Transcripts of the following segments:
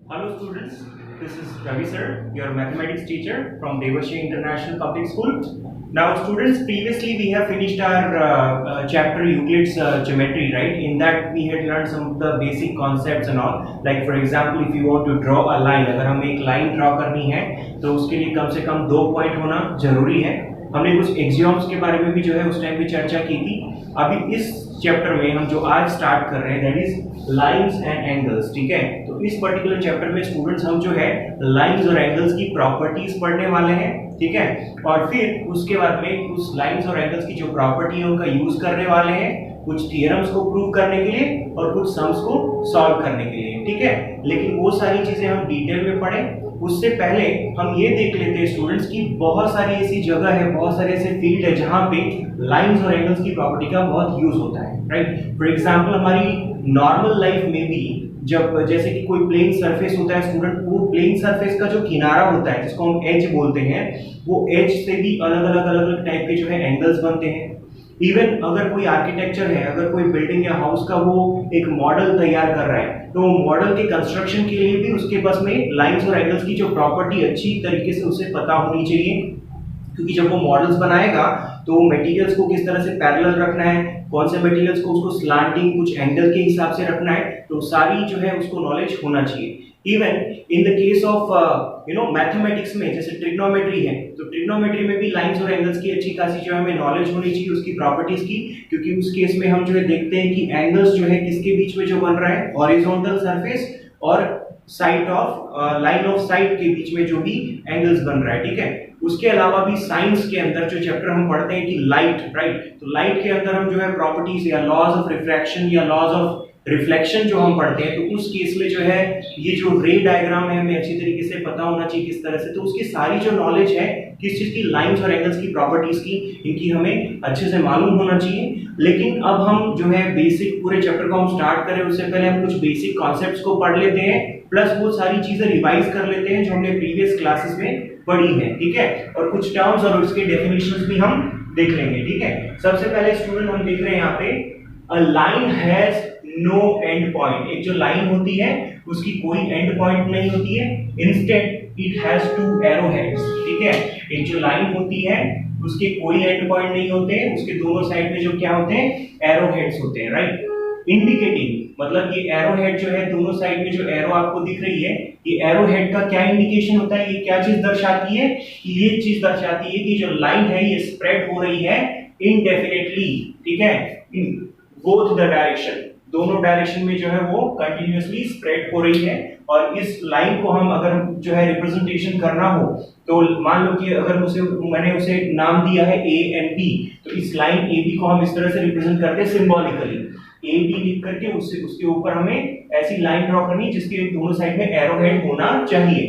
Hello students, this is Ravi sir, your mathematics teacher from Devashi International Public School. Now students, previously we have finished our chapter Euclid's geometry, right? In that we had learned some of the basic concepts and all. Like for example, if you want to draw a line, अगर हमें एक line draw करनी है तो उसके लिए कम से कम 2 point होना जरूरी है। हमने कुछ एक्सियोम्स के बारे में भी जो है उस टाइम पे चर्चा की थी। अभी इस चैप्टर में हम जो आज स्टार्ट कर रहे हैं that his lines and angles, ठीक है। तो इस पर्टिकुलर चैप्टर में स्टूडेंट्स हम जो है लाइंस और एंगल्स की प्रॉपर्टीज पढ़ने वाले हैं, ठीक है। और फिर उसके बाद में उस लाइंस और एंगल्स की जो प्रॉपर्टी है उनका यूज करने वाले हैं कुछ थियरम्स को प्रूव करने के लिए और कुछ सम्स को सॉल्व करने के लिए, ठीक है। लेकिन वो सारी चीजें हम डिटेल में पढ़ें उससे पहले हम ये देख लेते हैं स्टूडेंट्स की बहुत सारी ऐसी जगह है, बहुत सारे ऐसे फील्ड है जहां पे लाइंस और एंगल्स की प्रॉपर्टी का बहुत यूज होता है, राइट। फॉर एग्जांपल हमारी नॉर्मल लाइफ में भी जब जैसे कि कोई प्लेन सरफेस होता है स्टूडेंट, वो प्लेन सरफेस का जो किनारा होता है जिसको हम एज बोलते हैं, वो एज से भी अलग अलग टाइप के जो है एंगल्स बनते हैं। इवन अगर कोई आर्किटेक्चर है, अगर कोई बिल्डिंग या हाउस का वो एक मॉडल तैयार कर रहा है तो मॉडल के कंस्ट्रक्शन के लिए भी उसके पास में लाइंस और एंगल्स की जो प्रॉपर्टी अच्छी तरीके से उसे पता होनी चाहिए, क्योंकि जब वो मॉडल्स बनाएगा तो मटेरियल्स को किस तरह से पैरेलल रखना है, कौन से मटेरियल्स को उसको स्लांटिंग कुछ एंगल के हिसाब से रखना है, तो सारी जो है उसको नॉलेज होना चाहिए। Even in the case of mathematics में जैसे ट्रिग्नोमेट्री है, तो ट्रिग्नोमेट्री में भी लाइंस और एंगल्स की अच्छी खासी जो हमें नॉलेज होनी चाहिए उसकी प्रॉपर्टीज की, क्योंकि उस केस में हम जो है देखते हैं कि एंगल्स जो है किसके बीच में जो बन रहा है, हॉरिजॉन्टल सरफेस और side of line of side के बीच में जो भी एंगल्स बन रहा है, ठीक है। उसके अलावा भी साइंस के अंदर जो चैप्टर हम पढ़ते हैं कि लाइट, राइट, तो लाइट के अंदर हम जो है प्रॉपर्टीज या लॉज ऑफ रिफ्रैक्शन या लॉज ऑफ रिफ्लेक्शन जो हम पढ़ते हैं, तो उस केस में जो है ये जो रे डायग्राम है हमें अच्छी तरीके से पता होना चाहिए किस तरह से, तो उसकी सारी जो नॉलेज है किस चीज की, लाइंस और एंगल्स की प्रॉपर्टीज की, इनकी हमें अच्छे से मालूम होना चाहिए। लेकिन अब हम जो है बेसिक पूरे चैप्टर को हम स्टार्ट करें उससे पहले हम कुछ बेसिक कॉन्सेप्ट्स को पढ़ लेते हैं, प्लस वो सारी चीजें रिवाइज कर लेते हैं जो हमने प्रीवियस क्लासेस में पढ़ी है, ठीक है। और कुछ टर्म्स और उसके डेफिनेशंस भी हम देख लेंगे, ठीक है। सबसे पहले स्टूडेंट हम देख रहे हैं यहाँ पे a line has no end point. एक जो लाइन होती है उसकी कोई एंड पॉइंट नहीं होती है, instead it has two arrow heads, ठीक है। एक जो लाइन होती है उसके कोई एंड पॉइंट नहीं होते हैं, उसके दोनों साइड में जो क्या होते हैं, एरो हेड्स होते हैं, राइट। इंडिकेटिंग मतलब ये एरो हेड जो है दोनों साइड में जो एरो आपको दिख रही है, ये एरो हेड का क्या इंडिकेशन होता है, ये क्या चीज दर्शाती है, ये चीज दर्शाती है कि जो लाइन है ये स्प्रेड हो रही है इनडेफिनेटली, ठीक है, इन बोथ द डायरेक्शन, दोनों डायरेक्शन में जो है वो कंटिन्यूअसली स्प्रेड हो रही है। और इस लाइन को हम अगर जो है रिप्रेजेंटेशन करना हो तो मान लो कि अगर मैंने उसे नाम दिया है ए एंड बी, तो इस लाइन ए बी को हम इस तरह से रिप्रेजेंट करते हैं सिंबॉलिकली, ए बी लिख करके उसके ऊपर हमें ऐसी लाइन ड्रॉ करनी जिसके दोनों साइड में एरो हेड होना चाहिए।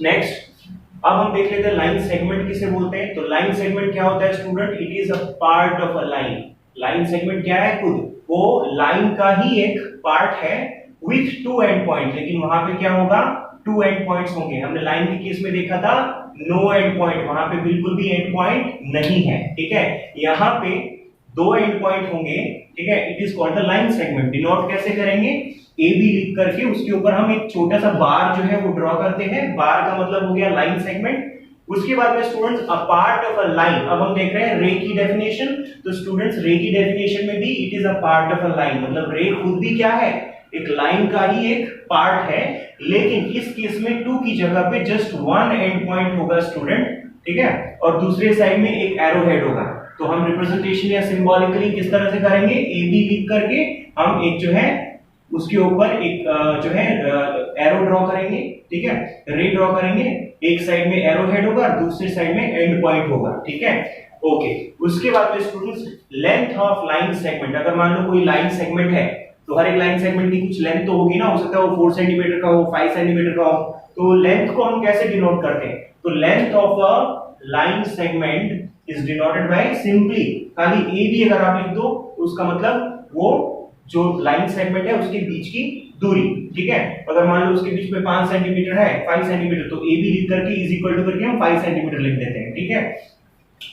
नेक्स्ट अब हम देख लेते हैं लाइन सेगमेंट किसे बोलते हैं। तो लाइन सेगमेंट क्या होता है student, it is a part of a line. Line segment क्या है, खुद वो लाइन का ही एक पार्ट है विथ टू एंड पॉइंट, लेकिन वहां पे क्या होगा, टू एंड पॉइंट्स होंगे। हमने लाइन के केस में देखा था नो एंड पॉइंट, वहां पे बिल्कुल भी एंड पॉइंट नहीं है, ठीक है। यहाँ पे दो एंड पॉइंट होंगे, ठीक है। It is called the line segment. Denote कैसे करेंगे, ए बी लिख करके उसके ऊपर हम एक छोटा सा बार जो है वो ड्रॉ करते हैं, बार का मतलब हो गया लाइन सेगमेंट। उसके बाद में students a part of a line, अब हम देख रहे हैं रे की डेफिनेशन, तो स्टूडेंट्स रे की डेफिनेशन में भी it is a part of a line, मतलब रे खुद भी क्या है, एक लाइन का ही एक पार्ट है। लेकिन इस केस में टू की जगह पे जस्ट वन एंड पॉइंट होगा स्टूडेंट, ठीक है, और दूसरे साइड में एक एरो हेड होगा। तो हम रिप्रेजेंटेशन या सिंबॉलिकली किस तरह से करेंगे, ए बी लिख करके हम एक जो है उसके ऊपर एक जो है एरो ड्रॉ करेंगे, ठीक है, रे ड्रॉ करेंगे, एक साइड में एरो हेड होगा और दूसरे साइड में एंड पॉइंट होगा, ठीक है, ओके। उसके बाद में students length of line segment, अगर मान लो कोई लाइन सेगमेंट है तो हर एक लाइन सेगमेंट की कुछ लेंथ तो होगी ना, हो सकता है वो 4 सेंटीमीटर का हो, 5 सेंटीमीटर का हो, तो लेंथ को हम कैसे डिनोट करते हैं, तो length of a line segment is denoted by simply, खाली ए बी अगर आप लिख दो तो उसका मतलब वो जो लाइन सेगमेंट है उसके बीच की दूरी, ठीक है। अगर मान लो उसके बीच में 5 सेंटीमीटर है, 5 सेंटीमीटर, तो ए बी लिख करके इज इक्वल टू करके हम 5 सेंटीमीटर लिख देते हैं, ठीक है,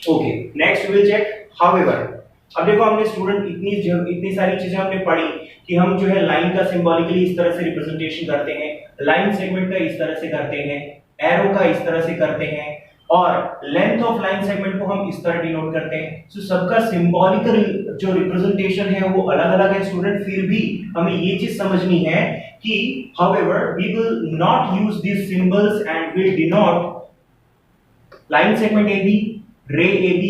okay. Next will check however अब देखो हमने स्टूडेंट इतनी सारी चीजें हमने पढ़ी कि हम जो है लाइन का सिंबॉलिकली इस तरह से रिप्रेजेंटेशन करते हैं, लाइन सेगमेंट का इस तरह से करते हैं, एरो का इस तरह से करते हैं, और लेंथ ऑफ लाइन सेगमेंट को हम इस तरह डिनोट करते हैं। सो सबका सिंबॉलिकल जो रिप्रेजेंटेशन है वो अलग-अलग है स्टूडेंट। फिर भी हमें ये चीज समझनी है कि however we will not use these symbols and will denote line segment AB, ray AB,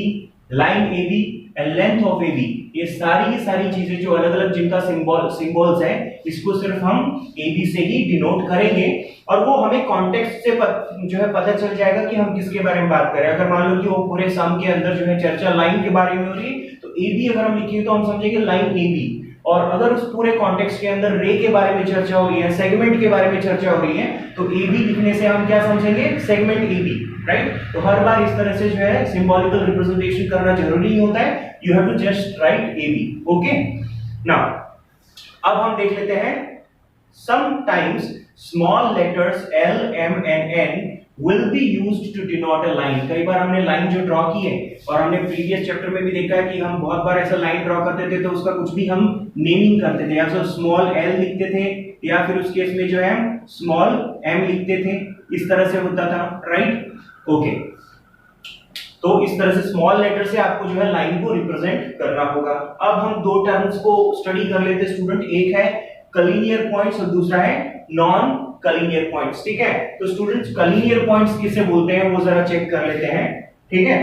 line AB and length of AB। ये सारी की सारी चीजें जो अलग-अलग जिनका सिंबल्स है, इसको सिर्फ हम AB से ही डिनोट करेंगे, और वो हमें कॉन्टेक्स्ट से जो है पता चल जाएगा कि हम किसके बारे में बात कर रहे हैं। अगर मान लो कि वो पूरे सम के अंदर जो है चर्चा लाइन के बारे में हो रही है, तो AB अगर हम लिखेंगे तो हम समझेंगे लाइन AB, और अगर उस पूरे कॉन्टेक्स्ट के अंदर रे के बारे में चर्चा हो रही है, सेगमेंट के बारे में चर्चा हो रही है, तो AB लिखने से हम क्या समझेंगे, सेगमेंट AB, राइट। तो हर बार इस तरह से जो है सिंबॉलिकल रिप्रेजेंटेशन करना जरूरी नहीं होता है, you have to just write AB, okay. Now अब हम देख लेते हैं, sometimes small letters L, M and N will be used to denote a line। कई बार हमने लाइन जो ड्रॉ की है, और हमने प्रीवियस चैप्टर में भी देखा है कि हम बहुत बार ऐसा लाइन ड्रॉ करते थे तो उसका कुछ भी हम नेमिंग करते थे, या तो स्मॉल l लिखते थे, या फिर उस केस में जो है स्मॉल m लिखते थे, इस तरह से होता था, राइट, ओके। तो इस तरह से स्मॉल लेटर से आपको जो है लाइन को रिप्रेजेंट करना होगा। अब हम दो टर्म्स को स्टडी कर लेते हैं स्टूडेंट, एक है कलिनियर पॉइंट्स और दूसरा है नॉन कलिनियर पॉइंट्स, ठीक है। तो स्टूडेंट्स कलिनियर पॉइंट्स किसे बोलते हैं वो जरा चेक कर लेते हैं, ठीक है।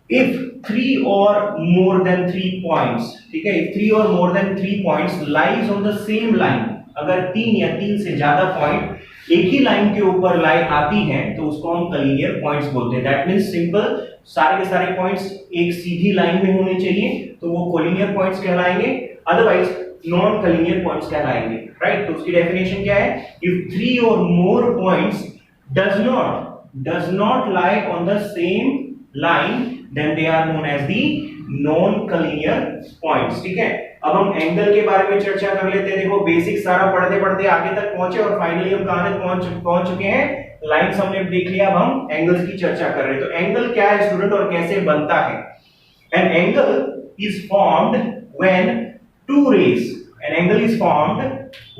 If 3 or more than 3 points, ठीक है, if 3 or more than 3 points lies on the same line, अगर 3 या 3 से ज्यादा पॉइंट एक ही लाइन के ऊपर लाई आती हैं तो उसको हम कलिनियर पॉइंट्स बोलते हैं। दैट मींस सिंपल, सारे के सारे पॉइंट्स एक सीधी लाइन में होने चाहिए तो वो कलिनियर पॉइंट्स कहलाएंगे, अदरवाइज नॉन कलिनियर पॉइंट्स कहलाएंगे, राइट। तो उसकी डेफिनेशन क्या है, if 3 or more points does not lie on the same line then they are known as the non collinear points, ठीक है। अब हम एंगल के बारे में चर्चा कर लेते हैं। देखो बेसिक सारा पढ़ते पढ़ते आगे तक पहुंचे और फाइनली हम कहां तक पहुंच चुके हैं, लाइंस हमने देख लिया, अब हम एंगल्स की चर्चा कर रहे हैं। तो एंगल क्या है स्टूडेंट और कैसे बनता है। An angle is formed when two rays, an angle is formed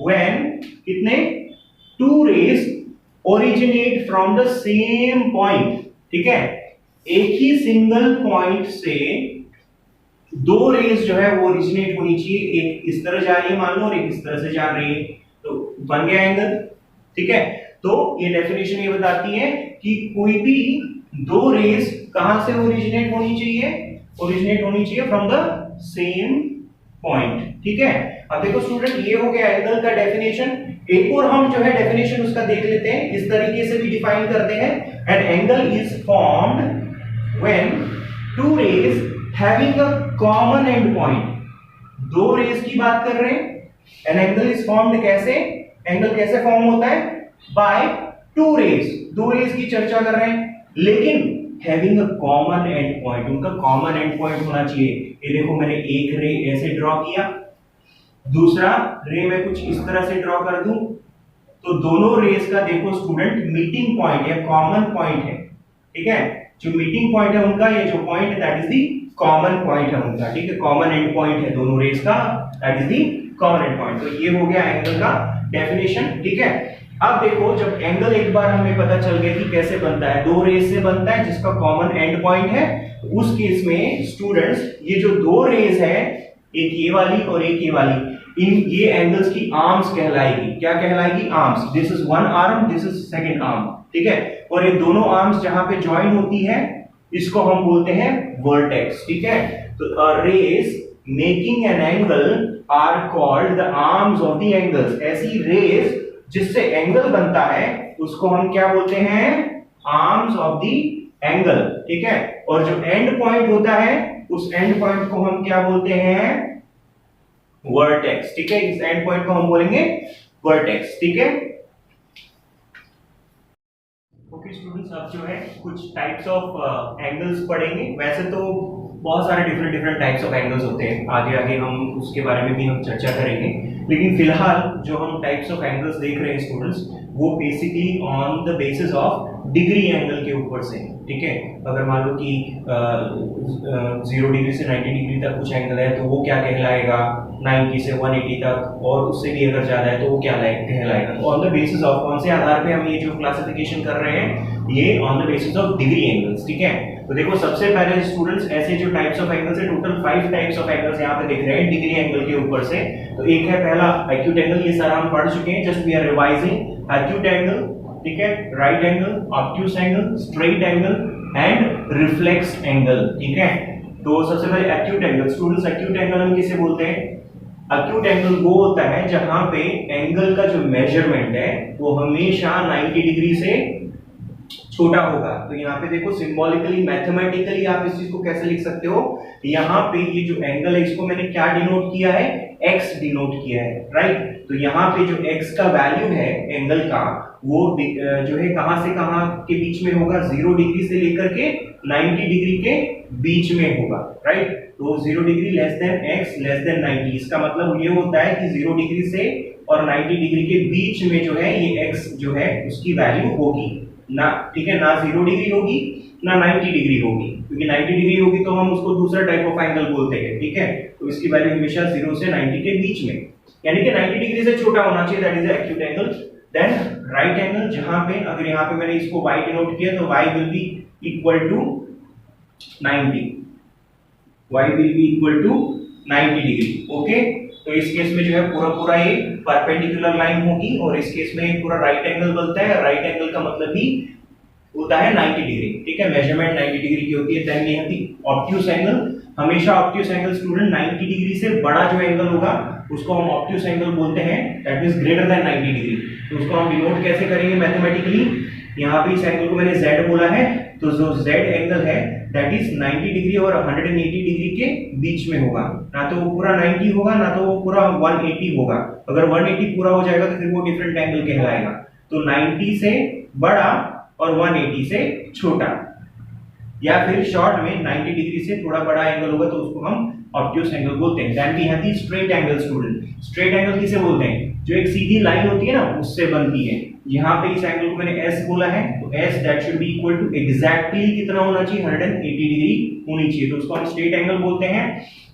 when कितने, two rays originate from the same point, ठीक है। एक ही सिंगल पॉइंट से दो रेज जो है वो ओरिजिनेट होनी चाहिए, एक इस तरह जा रही है मान लो और एक इस तरह से जा रही है, तो बन गया एंगल, ठीक है। तो ये डेफिनेशन ये बताती है कि कोई भी दो रेज कहां से ओरिजिनेट होनी चाहिए फ्रॉम द सेम पॉइंट, ठीक है। अब देखो स्टूडेंट ये हो गया एंगल का डेफिनेशन। एक और हम जो है डेफिनेशन उसका देख लेते हैं, इस तरीके से भी डिफाइन करते हैं, an angle is formed when two rays having a common end point. दो रेज की बात कर रहे हैं, एन एंगल इज फॉर्म्ड कैसे, एंगल कैसे फॉर्म होता है, बाय टू रेज, दो रेज की चर्चा कर रहे हैं, लेकिन having a common end point, उनका कॉमन एंड पॉइंट होना चाहिए। ये देखो मैंने एक रे ऐसे ड्रॉ किया, दूसरा रे मैं कुछ इस तरह से ड्रॉ कर दूं, तो दोनों रेज का देखो स्टूडेंट मीटिंग पॉइंट या कॉमन पॉइंट है, ठीक है। जो मीटिंग पॉइंट है उनका, ये जो पॉइंट है that is the common point है उनका, ठीक है। कॉमन एंड पॉइंट है दोनों रेज का, that is the common end point. तो ये हो गया एंगल का डेफिनेशन, ठीक है। अब देखो जब एंगल एक बार हमें पता चल गया कि कैसे बनता है, दो रेज से बनता है जिसका कॉमन एंड पॉइंट है, तो उस केस में स्टूडेंट्स ये जो दो रेज है, एक ये वाली और एक ये वाली, इन ये एंगल्स की आर्म्स कहलाएगी। क्या कहलाएगी, arms. This is one arm, this is second arm, ठीक है। और ये दोनों आर्म्स जहां पे ज्वाइन होती है इसको हम बोलते हैं वर्टेक्स, ठीक है। तो rays making an angle are called the arms of the angles. ऐसी रेज जिससे एंगल बनता है उसको हम क्या बोलते हैं, आर्म्स ऑफ द एंगल, ठीक है। और जो एंड पॉइंट होता है उस एंड पॉइंट को हम क्या बोलते हैं, वर्टेक्स, ठीक है। इस एंड पॉइंट को हम बोलेंगे वर्टेक्स, ठीक है। ओके स्टूडेंट्स, अब जो है कुछ टाइप्स ऑफ एंगल्स पढ़ेंगे। वैसे तो बहुत सारे डिफरेंट टाइप्स ऑफ एंगल्स होते हैं, आगे आगे हम उसके बारे में भी हम चर्चा करेंगे, लेकिन फिलहाल जो हम टाइप्स ऑफ एंगल्स देख रहे हैं स्टूडेंट्स, वो basically on the basis of degree angle के ऊपर से, ठीक है। अगर मान लो कि 0 डिग्री से 90 डिग्री तक कुछ एंगल है तो वो क्या कहलाएगा, 90 से 180 तक, और उससे भी अगर ज्यादा है तो वो क्या कहलाएगा। तो ऑन द बेसिस ऑफ कौन से आधार पे हम ये जो क्लासिफिकेशन कर रहे हैं, ये on the basis of degree angles, ठीक है। तो देखो सबसे पहले स्टूडेंट्स ऐसे जो टाइप्स ऑफ एंगल्स है, टोटल 5 टाइप्स ऑफ एंगल्स यहाँ पे देख रहे हैं डिग्री एंगल के ऊपर से। तो एक है पहला एक्यूट एंगल, ये सारा हम पढ़ चुके हैं, just we are revising. Acute angle, ठीक है, right angle, obtuse angle, straight angle and reflex angle, ठीक है। तो सबसे पहले acute angle, students acute angle हम किसे बोलते हैं? एक्यूट एंगल वो होता है जहां पे एंगल का जो मेजरमेंट है वो हमेशा 90 डिग्री से छोटा होगा। तो यहाँ पे देखो सिंबॉलिकली मैथमेटिकली आप इस चीज को कैसे लिख सकते हो, यहाँ पे ये जो एंगल है इसको मैंने क्या डिनोट किया है, x डिनोट किया है, राइट। तो यहाँ पे जो x का वैल्यू है एंगल का वो जो है कहां से कहां के बीच में होगा, 0 डिग्री से लेकर के 90 डिग्री के बीच में होगा, राइट। तो 0 degree less than x less than 90, इसका मतलब ये होता है कि 0 डिग्री से और 90 डिग्री के बीच में जो है ये x जो है उसकी वैल्यू होगी ना, ठीक है, ना 0 डिग्री होगी ना 90 डिग्री होगी, क्योंकि 90 डिग्री होगी तो हम उसको दूसरा टाइप ऑफ एंगल बोलते हैं, ठीक है। तो इसकी वैल्यू हमेशा 0 से 90 के बीच में, यानी कि 90 डिग्री से छोटा होना चाहिए, that is acute angle. Then right angle, जहां पे अगर यहाँ पे मैंने इसको y डिनोट किया तो y will be equal to 90, y will be equal to 90 degree, okay. तो इस केस में जो है पूरा पूरा ये परपेंडिकुलर लाइन होगी, और इस केस में पूरा राइट एंगल बनता है। राइट एंगल का मतलब भी होता है 90 डिग्री, ठीक है, मेजरमेंट 90 डिग्री की होती है। देन ये होती ऑब्ट्यूस एंगल, हमेशा ऑब्ट्यूस एंगल स्टूडेंट 90 डिग्री से बड़ा जो एंगल होगा उसको हम ऑब्ट्यूस एंगल बोलते हैं, that means greater than 90 degree. तो उसको हम डिनोट कैसे करेंगे मैथमेटिकली, यहाँ पे इस एंगल को मैंने z बोला है, तो जो z एंगल है दैट इज 90 डिग्री और 180 डिग्री के बीच में होगा, ना तो वो पूरा 90 होगा ना तो वो पूरा 180 होगा। अगर 180 पूरा हो जाएगा तो फिर वो डिफरेंट एंगल कहलाएगा। तो 90 से बड़ा और 180 से छोटा, या फिर शॉर्ट में 90 डिग्री से थोड़ा बड़ा एंगल होगा तो उसको हम ऑब्ट्यूस एंगल बोलते हैं। Then we have the straight angle student. Straight angle किसे बोलते हैं, जो एक सीधी लाइन होती है ना उससे बनती है। यहाँ पे इस एंगल को मैंने s बोला है, तो s that should be equal to exactly कितना होना चाहिए, 180 डिग्री होनी चाहिए, तो उसको हम स्ट्रेट एंगल बोलते हैं।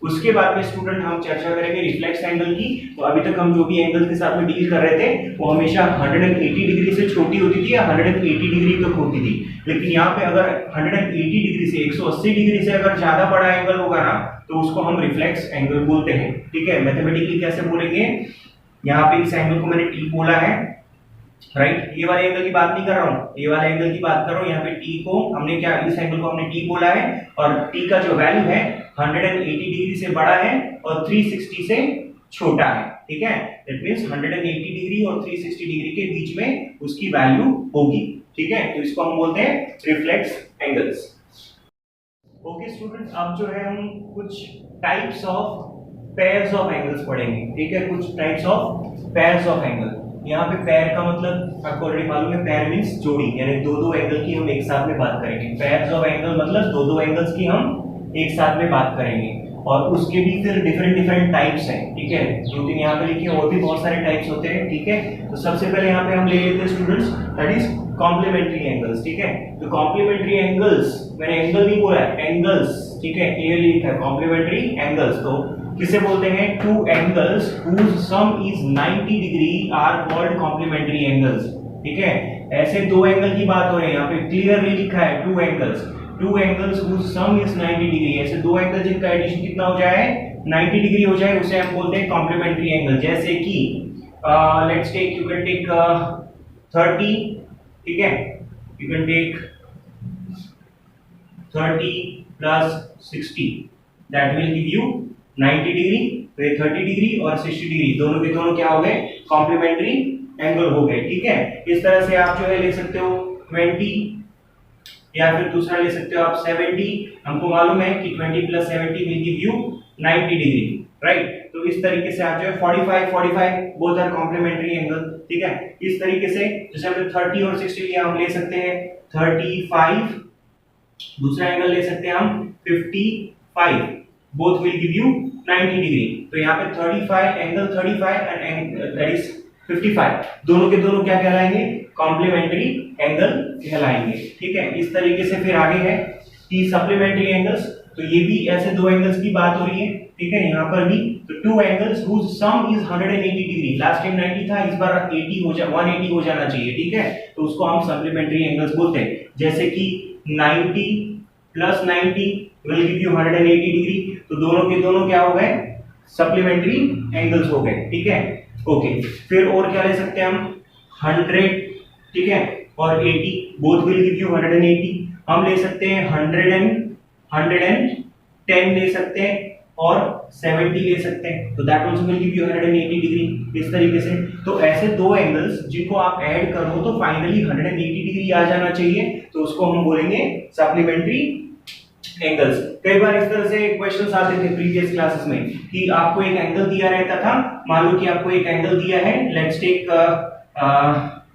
उसके बाद में स्टूडेंट हम चर्चा करेंगे रिफ्लेक्स एंगल की। तो अभी तक हम जो भी एंगल के साथ में डील कर रहे थे वो हमेशा 180 डिग्री से छोटी होती थी या 180 डिग्री तक होती थी, लेकिन यहाँ पे अगर 180 डिग्री से 180 डिग्री से अगर ज्यादा बड़ा एंगल होगा ना तो उसको हम रिफ्लेक्स एंगल बोलते हैं, ठीक है। मैथमेटिकली कैसे बोलेंगे, यहाँ पे इस एंगल को मैंने t बोला है, राइट। ये वाले एंगल की बात नहीं कर रहा हूँ, ये वाले एंगल की बात कर रहा हूँ। यहाँ पे t को हमने क्या, इस एंगल को हमने t बोला है, और t का जो वैल्यू है 180 डिग्री से बड़ा है और 360 से छोटा है, ठीक है। दैट मींस 180 डिग्री और 360 डिग्री के बीच में उसकी वैल्यू होगी, ठीक है। तो इसको हम बोलते हैं रिफ्लेक्स एंगल्स। ओके स्टूडेंट, अब जो है हम कुछ types of pairs of angles पढ़ेंगे, ठीक है, कुछ types of pairs of angle. यहाँ पे पेयर का मतलब आपको ऑलरेडी मालूम है, पेयर मींस जोड़ी, यानी दो एंगल की हम एक साथ में बात करेंगे। पेयर्स ऑफ एंगल मतलब दो एंगल्स की हम एक साथ में बात करेंगे, और उसके भी फिर डिफरेंट टाइप्स हैं, ठीक है। 2-3 यहाँ पे लिखे, और भी बहुत सारे टाइप्स होते हैं, ठीक है। तो सबसे पहले यहाँ पे हम ले लेते हैं students, that is complementary angles, ठीक है। तो कॉम्प्लीमेंट्री एंगल्स, मैंने एंगल नहीं बोला है, एंगल्स, ठीक है, क्लियरली लिखा है कॉम्प्लीमेंट्री एंगल्स। तो किसे बोलते हैं, two angles whose sum is 90 degree are called complementary angles, ठीक है। ऐसे दो एंगल की बात हो रही है, यहाँ पे क्लियरली लिखा है to angles whose sum is 90 degree. ऐसे दो एंगल जिनका एडिशन कितना हो जाए, 90 डिग्री हो जाए, उसे हम बोलते हैं कॉम्प्लीमेंट्री एंगल। जैसे कि let's take, you can take 30, ठीक है, you can take 30 plus 60, that will give you 90 degree. तो ये 30 डिग्री और 60 डिग्री दोनों के दोनों क्या हो गए, कॉम्प्लीमेंट्री एंगल हो गए, ठीक है। इस तरह से आप जो है ले सकते हो 20, या फिर दूसरा ले सकते हो आप 70। हमको मालूम है कि 20 plus 70 will give you 90 degree, right. तो इस तरीके से आप जो है 45 बोथ आर कॉम्प्लीमेंट्री एंगल, ठीक है। इस तरीके से जैसे हमने 30 और 60 लिया, हम ले सकते हैं 35, दूसरा एंगल ले सकते हैं हम 55, both will give you 90 degree. तो यहाँ पे 35 एंगल 35 एंड दैट इज 55, दोनों के दोनों क्या कहलाएंगे, कॉम्प्लीमेंट्री एंगल कहलाएंगे। ठीक है, इस तरीके से फिर आगे है कि सप्लीमेंट्री एंगल्स, तो ये भी ऐसे दो एंगल्स की बात हो रही है। ठीक है, यहाँ पर भी तो two angles whose sum is 180 degree, last time 90 था, इस बार 180 हो जाना चाहिए। ठीक है, तो उसको हम सप्लीमेंट्री एंगल्स बोलते हैं। जैसे कि 90 plus 90 will give you 180 degree, तो दोनों के दोनों क्या हो गए, सप्लीमेंट्री एंगल्स हो गए। ठीक है, ओके, फिर और क्या ले सकते हैं हम, 100, ठीक है, और 80, बोथ विल गिव यू 180। हम ले सकते हैं 110 ले सकते हैं और 70 ले सकते हैं, तो that also will give you 180 degree. इस तरीके से तो ऐसे दो एंगल्स जिनको आप ऐड करो तो फाइनली 180 डिग्री आ जाना चाहिए, तो उसको हम बोलेंगे सप्लीमेंट्री एंगल्स। कई बार इस तरह से क्वेश्चंस आते थे प्रीवियस क्लासेस में कि आपको एक एंगल दिया रहता था, मान लो कि आपको एक एंगल दिया है, लेट्स टेक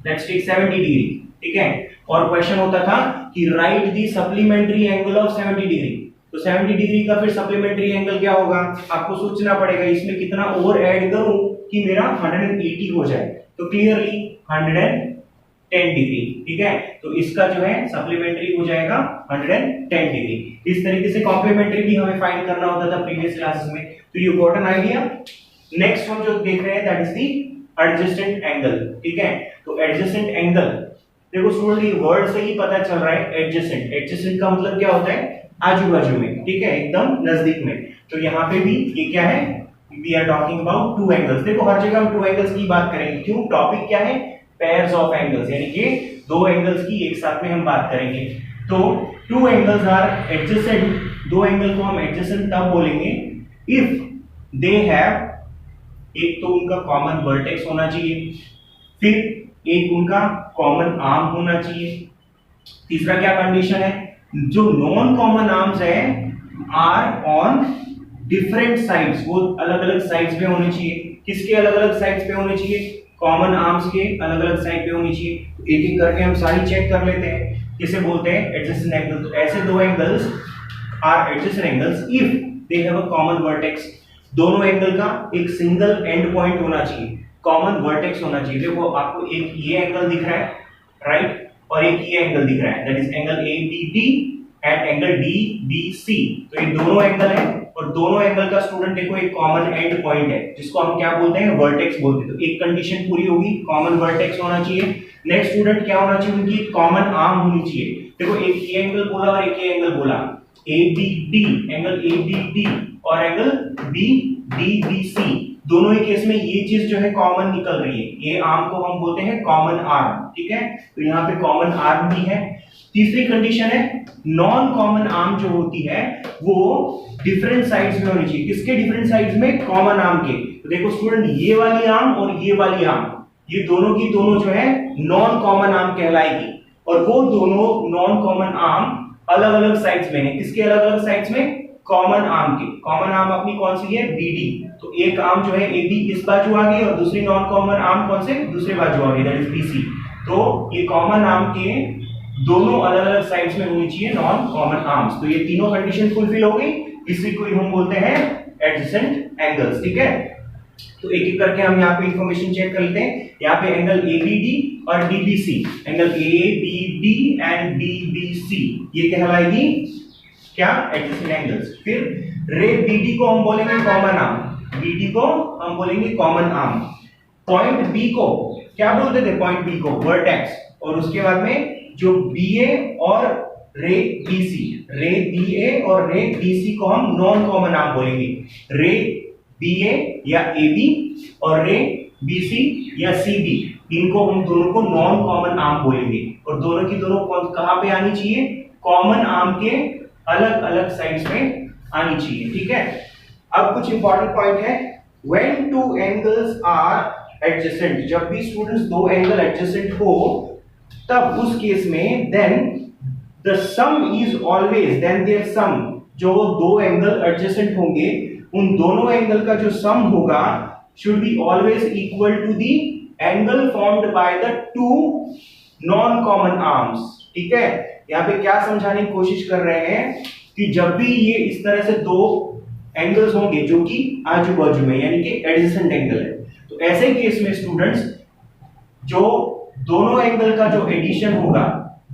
70 डिग्री। ठीक है, और क्वेश्चन होता था कि right the supplementary angle of 70 degree, तो 70 डिग्री का फिर सप्लीमेंट्री एंगल क्या होगा, आपको सोचना पड़ेगा इसमें कितना और ऐड करूं कि मेरा 180 हो जाए, तो क्लियरली 110 डिग्री। ठीक है, तो इसका जो है सप्लीमेंट्री हो जाएगा 110 डिग्री। इस तरीके से कॉम्प्लीमेंट्री भी हमें फाइंड करना होता था प्रीवियस क्लासेस में, तो you got an idea. Next हम जो देख रहे हैं that is the adjacent angle. ठीक है, तो एडजेसेंट एंगल, देखो स्टूडेंट ये वर्ड से ही पता चल रहा है, एडजेसेंट, एडजेसेंट का मतलब क्या होता है, आजू बाजू में। ठीक है, एकदम नजदीक में। तो यहाँ पे भी ये क्या है, we are talking about two angles. देखो हर जगह हम टू एंगल्स की बात करेंगे, क्यों, टॉपिक क्या है, पेयर्स ऑफ एंगल्स, यानी कि दो एंगल्स की एक साथ में हम बात करेंगे। तो टू एंगल्स आर एडजेसेंट, दो एंगल को हम एडजेसेंट तब बोलेंगे इफ दे हैव, एक तो उनका कॉमन वर्टेक्स होना चाहिए, फिर एक उनका कॉमन आर्म होना चाहिए, तीसरा क्या कंडीशन है, जो नॉन कॉमन आर्म्स है आर ऑन डिफरेंट साइड्स, वो अलग अलग साइड्स पे होने चाहिए। किसके अलग अलग साइड्स पे होने चाहिए, कॉमन आर्म्स के अलग अलग साइड पे होनी चाहिए। तो एक एक करके हम सारी चेक कर लेते हैं, किसे बोलते हैं, एडजेसेंट एंगल। तो ऐसे दो angles are adjacent angles if they have a common vertex, दोनों एंगल का एक सिंगल एंड पॉइंट होना चाहिए, कॉमन वर्टेक्स होना चाहिए। देखो आपको एक ये एंगल दिख रहा है, राइट, और एक ये एंगल दिख रहा है, that is angle ABD and angle DBC। तो ये दोनों एंगल है, और दोनों एंगल का स्टूडेंट देखो एक कॉमन एंड पॉइंट है, जिसको हम क्या बोलते हैं, वर्टेक्स बोलते हैं। तो एक कंडीशन पूरी होगी, कॉमन वर्टेक्स होना चाहिए। नेक्स्ट स्टूडेंट क्या होना चाहिए, उनकी कॉमन आर्म होनी चाहिए। देखो एक ये एंगल बोला और एक ये एंगल बोला, ABD, एंगल ABD और एंगल DBC, दोनों ही केस में ये चीज जो है कॉमन निकल रही है, ये आर्म को हम बोलते हैं कॉमन आर्म। ठीक है, तो यहाँ पे कॉमन आर्म भी है। तीसरी कंडीशन है, नॉन कॉमन आर्म जो होती है वो डिफरेंट साइड्स में होनी चाहिए। किसके डिफरेंट साइड्स में, कॉमन आर्म के। तो देखो स्टूडेंट ये वाली आर्म और ये वाली आर्म, ये दोनों की दोनों जो है नॉन कॉमन आर्म कहलाएगी, और वो दोनों नॉन कॉमन आर्म अलग अलग साइड्स में है। किसके अलग अलग साइड्स में, कॉमन आर्म के। कॉमन आर्म अपनी कौन सी है, BD। तो एक आर्म जो है AB इस बाजू आ गई और दूसरी नॉन कॉमन आर्म कौन से, दूसरे बाजू आ गई, दैट इज BC। तो ये कॉमन आर्म के दोनों अलग अलग साइड्स में होनी चाहिए नॉन कॉमन आर्म्स। तो ये तीनों कंडीशन फुलफिल हो गई, इसी को हम बोलते हैं एडजेसेंट एंगल्स। ठीक है, तो एक एक करके हम यहाँ पे इंफॉर्मेशन चेक कर लेते हैं। यहाँ पे एंगल ABD और DBC, angle ABD and DBC ये कहलाएगी क्या, एडजेसेंट एंगल्स। फिर रे BD को हम बोलेंगे कॉमन आर्म, BD को हम बोलेंगे कॉमन आर्म। पॉइंट B को क्या बोलते थे, पॉइंट B को वर्टेक्स, और उसके बाद में जो BA और रे BA और रे BC को हम नॉन कॉमन आर्म बोलेंगे। रे BA या AB और रे BC या CB, इनको हम दोनों को नॉन कॉमन आर्म बोलेंगे, और दोनों की दोनों कहां पे आनी चाहिए, कॉमन आर्म के अलग अलग साइड्स में आनी चाहिए। ठीक है, अब कुछ इंपॉर्टेंट पॉइंट है, when two angles are adjacent, जब भी स्टूडेंट्स दो एंगल एडजेसेंट हो तब उस केस में then the sum is always, then their sum, जो दो एंगल एडजेसेंट होंगे उन दोनों एंगल का जो सम होगा should be always equal to the angle formed by the two non common arms. ठीक है, यहाँ पे क्या समझाने की कोशिश कर रहे हैं कि जब भी ये इस तरह से दो एंगल्स होंगे जो कि आजू बाजू में, यानी कि एडजेसेंट एंगल है, तो ऐसे केस में स्टूडेंट्स जो दोनों एंगल का जो एडिशन होगा,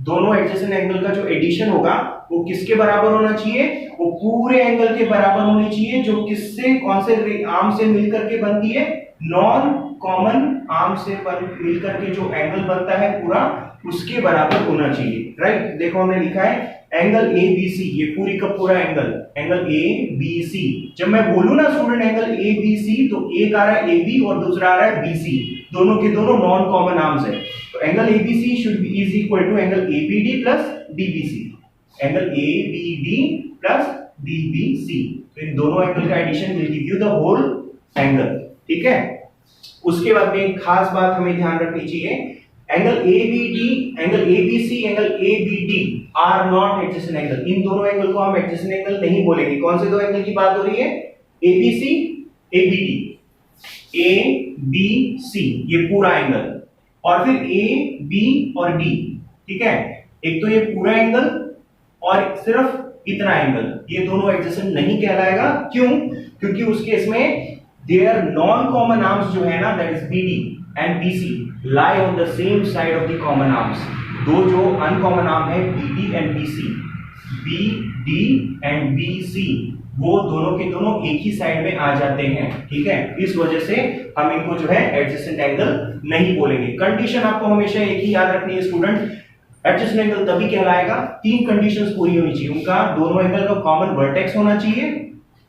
दोनों एडजेसेंट एंगल का जो एडिशन होगा वो किसके बराबर होना चाहिए? वो पूरे एंगल के बराबर होनी चाहिए, जो किससे, कौन से आर्म से मिलकर के बनती है? नॉन कॉमन आर्म से मिलकर के जो एंगल बनता है पूरा, उसके बराबर होना चाहिए, राइट। देखो हमने लिखा है एंगल ए बी सी, ये पूरी का पूरा एंगल ए बी सी। जब मैं बोलूं ना student angle A B C, तो एक आ रहा है ए बी और दूसरा आ रहा है बी सी, दोनों के दोनों नॉन कॉमन आर्म्स है। तो angle A B C should be is equal to angle A B D plus D B C, angle A B D plus D B C. तो इन दोनों एंगल का addition will give you the whole angle, ठीक है। उसके बाद में एक खास बात हमें ध्यान रखनी चाहिए, angle A B D, angle A B C, angle A B D are not adjacent angle. इन दोनों एंगल को हम एडजेसेंट एंगल नहीं बोलेंगे। कौन से दो एंगल की बात हो रही है? A B C, A B D, A B C, ये पूरा एंगल, और फिर ए बी और डी, ठीक है। एक तो ये पूरा एंगल और सिर्फ इतना एंगल, ये दोनों एडजेसेंट नहीं कहलाएगा। क्यों? क्योंकि उस केस में देयर नॉन कॉमन आर्म्स जो है ना, that is B D and B C lie on the same side of the common arms। दो जो अनकॉमन आर्म है BD and BC, BD and BC, वो दोनों के दोनों एक ही साइड में आ जाते हैं, ठीक है। इस वजह से हम इनको जो है एडजेसेंट एंगल नहीं बोलेंगे। कंडीशन आपको हमेशा एक ही याद रखनी है स्टूडेंट, एडजेसेंट एंगल तभी कहलाएगा, तीन कंडीशंस पूरी होनी चाहिए। उनका दोनों एंगल का कॉमन वर्टेक्स होना चाहिए,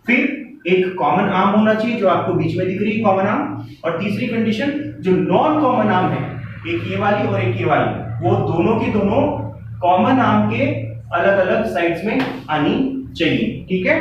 फिर एक कॉमन आर्म होना चाहिए जो आपको बीच में दिख रही है कॉमन आर्म, और तीसरी कंडीशन जो नॉन कॉमन आर्म है, एक ये वाली और एक ये वाली, वो दोनों की दोनों कॉमन आर्म के अलग अलग साइड्स में आनी चाहिए, ठीक है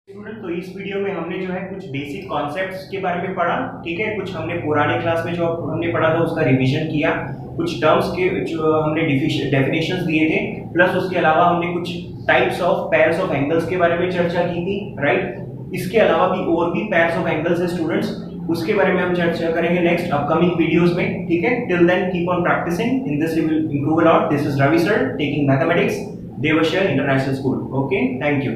स्टूडेंट। तो इस वीडियो में हमने जो है कुछ बेसिक कॉन्सेप्ट्स के बारे में पढ़ा, ठीक है। कुछ हमने पुराने क्लास में जो हमने पढ़ा था उसका रिवीजन किया, कुछ टर्म्स के जो हमने डेफिनेशंस दिए थे, प्लस उसके अलावा हमने कुछ types of pairs of angles के बारे में चर्चा की थी, राइट। इसके अलावा भी और भी पेयर्स ऑफ एंगल्स है स्टूडेंट्स, उसके बारे में हम चर्चा करेंगे नेक्स्ट अपकमिंग वीडियोस में, ठीक है। Till then keep on practising, in this we will improve a lot. This is Ravi sir taking mathematics, Devashay international school. Okay, thank you.